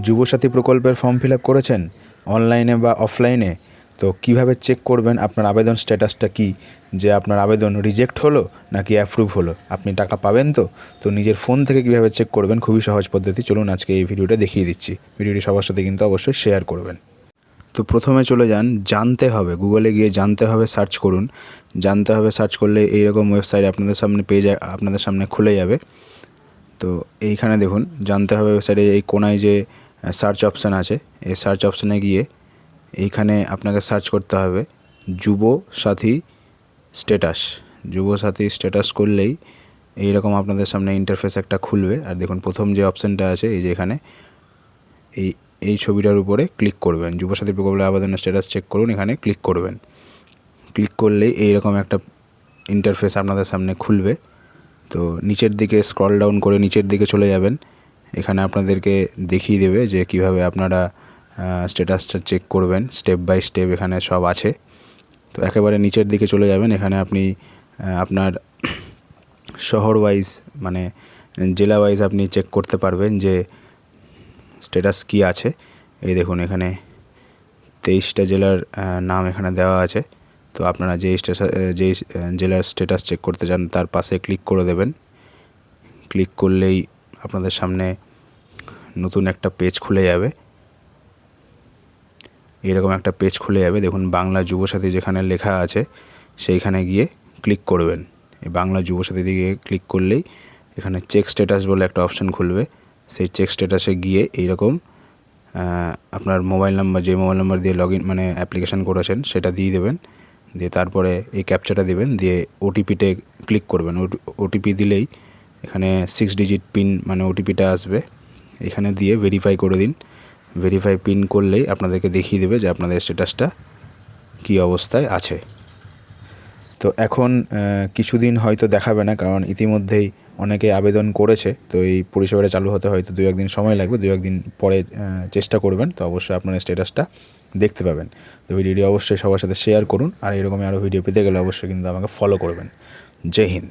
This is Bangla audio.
যুবসাথী প্রকল্পের ফর্ম ফিল আপ করেছেন অনলাইনে বা অফলাইনে, তো কিভাবে চেক করবেন আপনার আবেদন স্ট্যাটাসটা কি, যে আপনার আবেদন রিজেক্ট হলো নাকি অ্যাপ্রুভ হলো, আপনি টাকা পাবেন তো নিজের ফোন থেকে কিভাবে চেক করবেন, খুবই সহজ পদ্ধতি। চলুন আজকে এই ভিডিওটা দেখিয়ে দিচ্ছি। ভিডিওটি সবার সাথে কিন্তু অবশ্যই শেয়ার করবেন। তো প্রথমে চলে যান জানতে হবে, গুগলে গিয়ে জানতে হবে সার্চ করুন। জানতে হবে সার্চ করলে এইরকম ওয়েবসাইট আপনাদের সামনে আপনাদের সামনে খুলে যাবে। তো এইখানে দেখুন জানতে হবে ওয়েবসাইটে এই কোনায় যে সার্চ অপশান আছে, এই সার্চ অপশানে গিয়ে এইখানে আপনাকে সার্চ করতে হবে যুবসাথী স্ট্যাটাস। যুবসাথী স্ট্যাটাস করলেই এইরকম আপনাদের সামনে ইন্টারফেস একটা খুলবে। আর দেখুন প্রথম যে অপশানটা আছে এই যে এখানে এই ছবিটার উপরে ক্লিক করবেন। যুবসাথী প্রকল্পের আবেদনের স্ট্যাটাস চেক করুন, এখানে ক্লিক করবেন। ক্লিক করলেই এইরকম একটা ইন্টারফেস আপনাদের সামনে খুলবে। তো নিচের দিকে স্ক্রল ডাউন করে নিচের দিকে চলে যাবেন। এখানে আপনাদেরকে দেখিয়ে দেবে যে কিভাবে আপনারা স্ট্যাটাসটা চেক করবেন, স্টেপ বাই স্টেপ এখানে সব আছে। তো একেবারে নিচের দিকে চলে যাবেন। এখানে আপনি আপনার শহর ওয়াইজ মানে জেলা ওয়াইজ আপনি চেক করতে পারবেন যে স্ট্যাটাস কি আছে। এই দেখুন এখানে 23টা জেলার নাম এখানে দেওয়া আছে। তো আপনারা যেই জেলার স্ট্যাটাস চেক করতে চান তার পাশে ক্লিক করে দেবেন। ক্লিক করলেই আপনাদের সামনে নতুন একটা পেজ খুলে যাবে। এরকম একটা পেজ খুলে যাবে। দেখুন বাংলা যুবসাথী যেখানে লেখা আছে সেইখানে গিয়ে ক্লিক করবেন। এই বাংলা যুবসাথী দিকে ক্লিক করলেই এখানে চেক স্ট্যাটাস বলে একটা অপশান খুলবে। সেই চেক স্ট্যাটাসে গিয়ে এইরকম আপনার মোবাইল নাম্বার, যে মোবাইল নাম্বার দিয়ে মানে অ্যাপ্লিকেশান করেছেন সেটা দিয়ে দেবেন। দিয়ে তারপরে এই ক্যাপচাটা দেবেন, দিয়ে ওটিপিতে ক্লিক করবেন। ওটিপি দিলেই এখানে 6 ডিজিট পিন মানে ওটিপিটা আসবে। এখানে দিয়ে ভেরিফাই করে দিন। ভেরিফাই পিন করলেই আপনাদেরকে দেখিয়ে দেবে যে আপনাদের স্ট্যাটাসটা কী অবস্থায় আছে। তো এখন কিছুদিন হয়তো দেখাবে না, কারণ ইতিমধ্যেই অনেকে আবেদন করেছে। তো এই পরিষেবাটা চালু হতে হয়তো 2-1 দিন সময় লাগবে। 2-1 দিন পরে চেষ্টা করবেন, তো অবশ্যই আপনার স্ট্যাটাসটা দেখতে পাবেন। তো ভিডিওটি অবশ্যই সবার সাথে শেয়ার করুন। আর এরকমই আরও ভিডিও পেতে গেলে অবশ্যই কিন্তু আমাকে ফলো করবেন। জয় হিন্দ।